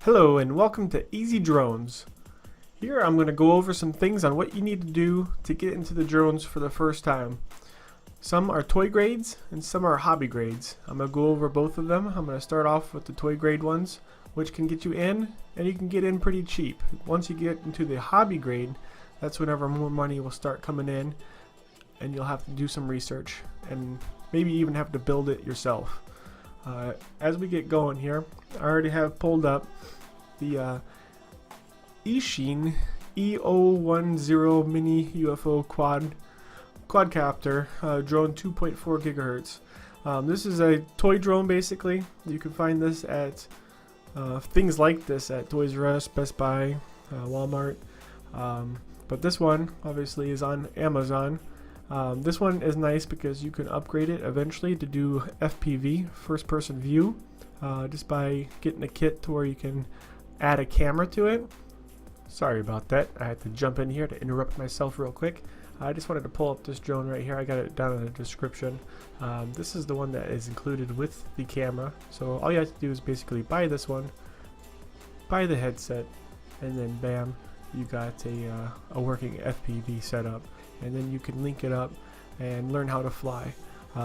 Hello and welcome to Easy Drones. Here I'm going to go over some things on what you need to do to get into the drones for the first time. Some are toy grades and some are hobby grades. I'm going to go over both of them. I'm going to start off with the toy grade ones, which can get you in, and you can get in pretty cheap. Once you get into the hobby grade, that's whenever more money will start coming in and you'll have to do some research and maybe even have to build it yourself. As we get going here, I already have pulled up the Eachine E010 Mini UFO Quadcopter drone 2.4 gigahertz. This is a toy drone basically. You can find this at things like this at Toys R Us, Best Buy, Walmart. But this one obviously is on Amazon. This one is nice because you can upgrade it eventually to do FPV, first person view, just by getting a kit to where you can add a camera to it. Sorry about that, I had to jump in here to interrupt myself real quick. I just wanted to pull up this drone right here. I got it down in the description. This is the one that is included with the camera, so all you have to do is basically buy this one, buy the headset, and then bam, you got a working FPV setup. And then you can link it up and learn how to fly.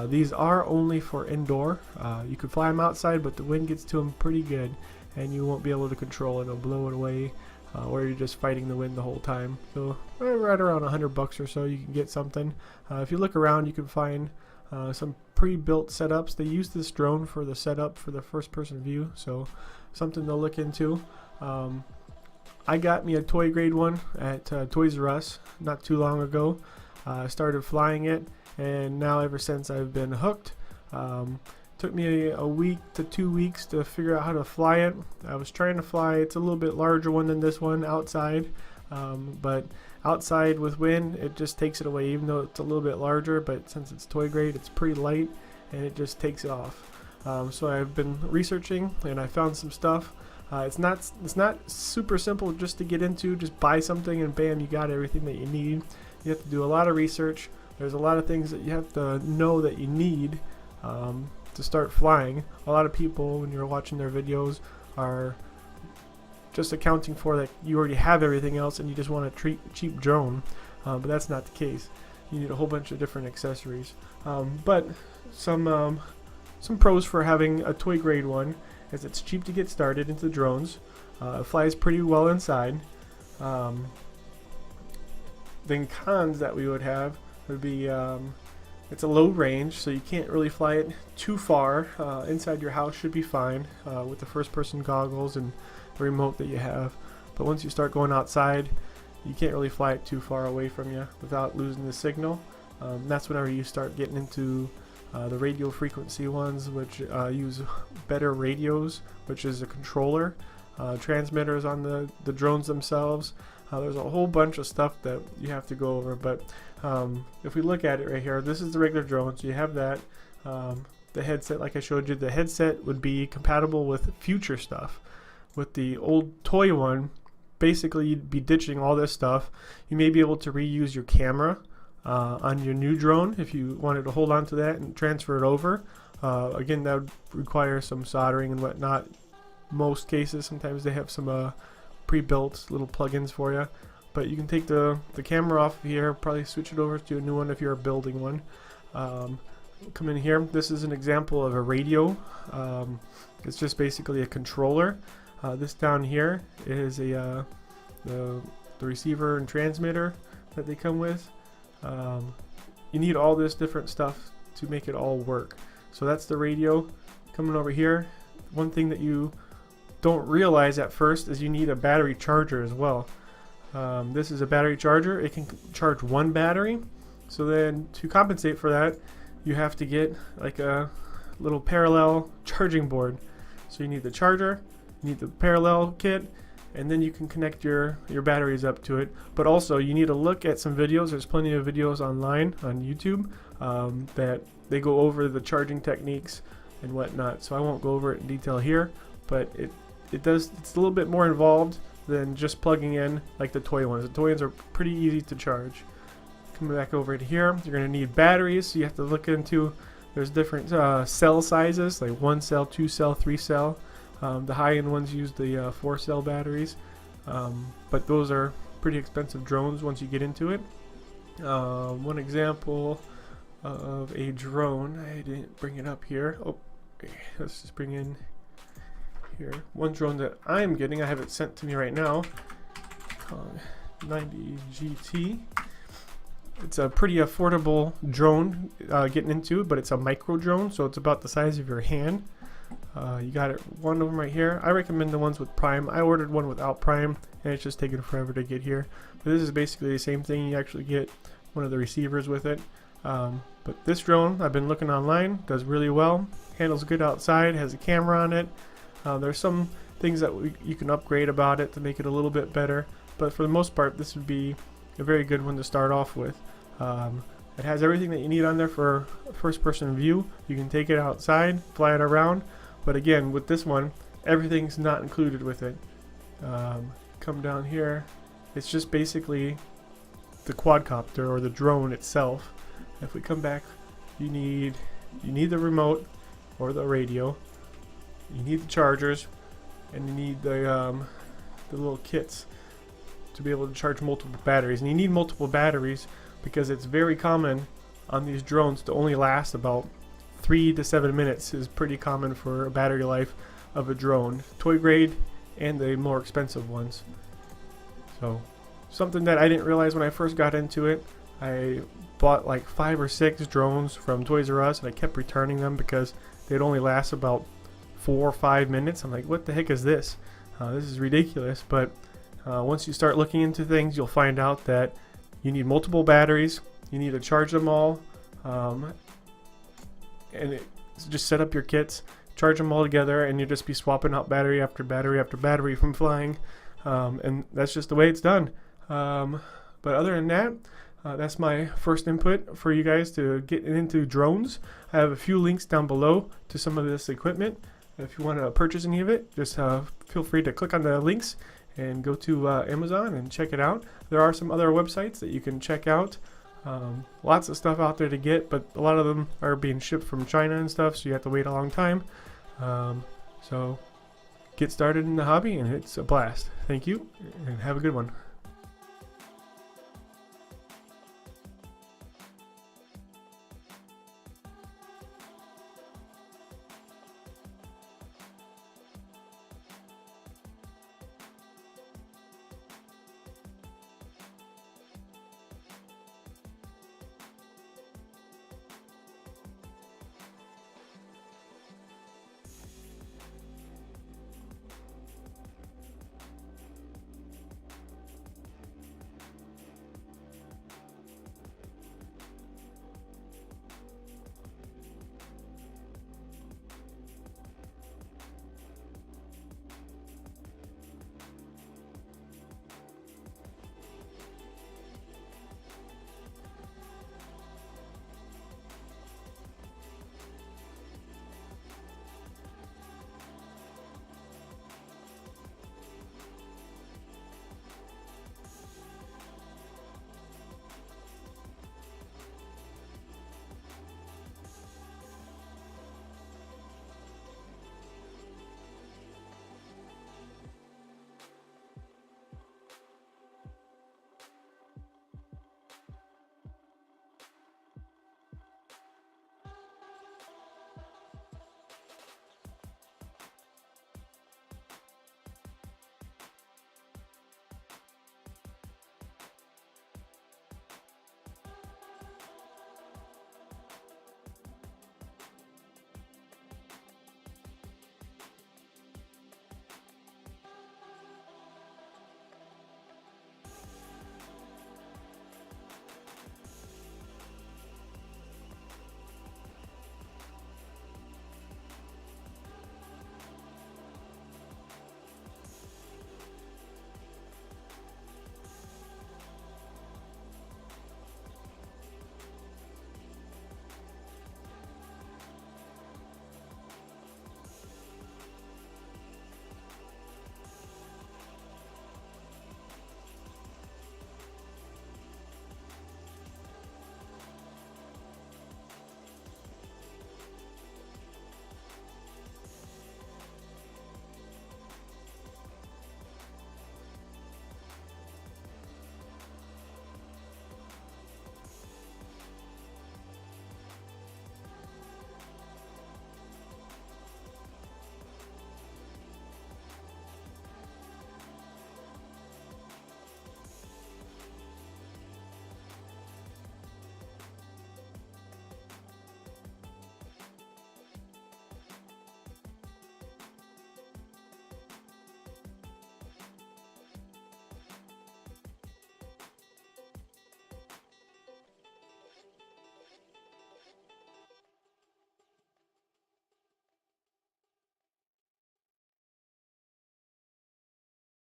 These are only for indoor. You can fly them outside, but the wind gets to them pretty good and you won't be able to control it. It'll blow it away, or you're just fighting the wind the whole time. So right around $100 or so you can get something. If you look around, you can find some pre-built setups. They use this drone for the setup for the first person view, so something to look into. I got me a toy grade one at Toys R Us not too long ago. I started flying it, and now ever since I've been hooked. Took me a week to 2 weeks to figure out how to fly it. I was trying to fly, it's a little bit larger one than this one outside, but outside with wind it just takes it away, even though it's a little bit larger, but since it's toy grade it's pretty light and it just takes it off. So I've been researching and I found some stuff. It's not super simple just to get into. Just buy something and bam, you got everything that you need. You have to do a lot of research. There's a lot of things that you have to know that you need to start flying. A lot of people, when you're watching their videos, are just accounting for that you already have everything else and you just want a cheap drone, but that's not the case. You need a whole bunch of different accessories. But some pros for having a toy grade one is it's cheap to get started into drones. It flies pretty well inside. Then cons that we would have would be it's a low range, so you can't really fly it too far. Inside your house should be fine with the first person goggles and the remote that you have. But once you start going outside, you can't really fly it too far away from you without losing the signal. That's whenever you start getting into the radio frequency ones, which use better radios, which is a controller, transmitters on the drones themselves. There's a whole bunch of stuff that you have to go over, but if we look at it right here, this is the regular drone, so you have that. The headset, like I showed you, the headset would be compatible with future stuff. With the old toy one, basically you'd be ditching all this stuff. You may be able to reuse your camera on your new drone if you wanted to hold on to that and transfer it over. Again, that would require some soldering and whatnot. Most cases, sometimes they have some pre-built little plugins for you, but you can take the camera off of here, probably switch it over to a new one if you're building one. Come in here, this is an example of a radio. It's just basically a controller. This down here is the receiver and transmitter that they come with. You need all this different stuff to make it all work. So that's the radio. Coming over here, one thing that you don't realize at first is you need a battery charger as well. This is a battery charger. It can charge one battery, so then to compensate for that you have to get like a little parallel charging board. So you need the charger, you need the parallel kit, and then you can connect your batteries up to it. But also you need to look at some videos. There's plenty of videos online on YouTube that they go over the charging techniques and whatnot, so I won't go over it in detail here, but it's a little bit more involved than just plugging in like the toy ones. The toy ones are pretty easy to charge. Coming back over to here, you're going to need batteries, so you have to look into, there's different cell sizes, like 1 cell, 2 cell, 3 cell. The high-end ones use the 4-cell batteries, but those are pretty expensive drones once you get into it. One example of a drone, I didn't bring it up here. Oh, okay. Let's just bring in here one drone that I'm getting. I have it sent to me right now, called 90 GT. It's a pretty affordable drone getting into, but it's a micro drone, so it's about the size of your hand. You got it, one of them right here. I recommend the ones with Prime. I ordered one without Prime, and it's just taken forever to get here. But this is basically the same thing. You actually get one of the receivers with it. But this drone, I've been looking online, does really well. Handles good outside, has a camera on it. There's some things that you can upgrade about it to make it a little bit better. But for the most part, this would be a very good one to start off with. It has everything that you need on there for first-person view. You can take it outside, fly it around. But again, with this one, everything's not included with it. Come down here, it's just basically the quadcopter or the drone itself. If we come back, you need the remote or the radio. You need the chargers, and you need the little kits to be able to charge multiple batteries. And you need multiple batteries because it's very common on these drones to only last about 3 to 7 minutes is pretty common for a battery life of a drone, toy grade and the more expensive ones. So something that I didn't realize when I first got into it, I bought like 5 or 6 drones from Toys R Us and I kept returning them because they'd only last about 4 or 5 minutes. I'm like, what the heck is this? This is ridiculous. But once you start looking into things, you'll find out that you need multiple batteries, you need to charge them all, and just set up your kits, charge them all together, and you'll just be swapping out battery after battery after battery from flying, and that's just the way it's done. But other than that, that's my first input for you guys to get into drones. I have a few links down below to some of this equipment. If you want to purchase any of it, just feel free to click on the links and go to Amazon and check it out. There are some other websites that you can check out. Lots of stuff out there to get, but a lot of them are being shipped from China and stuff, so you have to wait a long time. So get started in the hobby, and it's a blast. Thank you, and have a good one.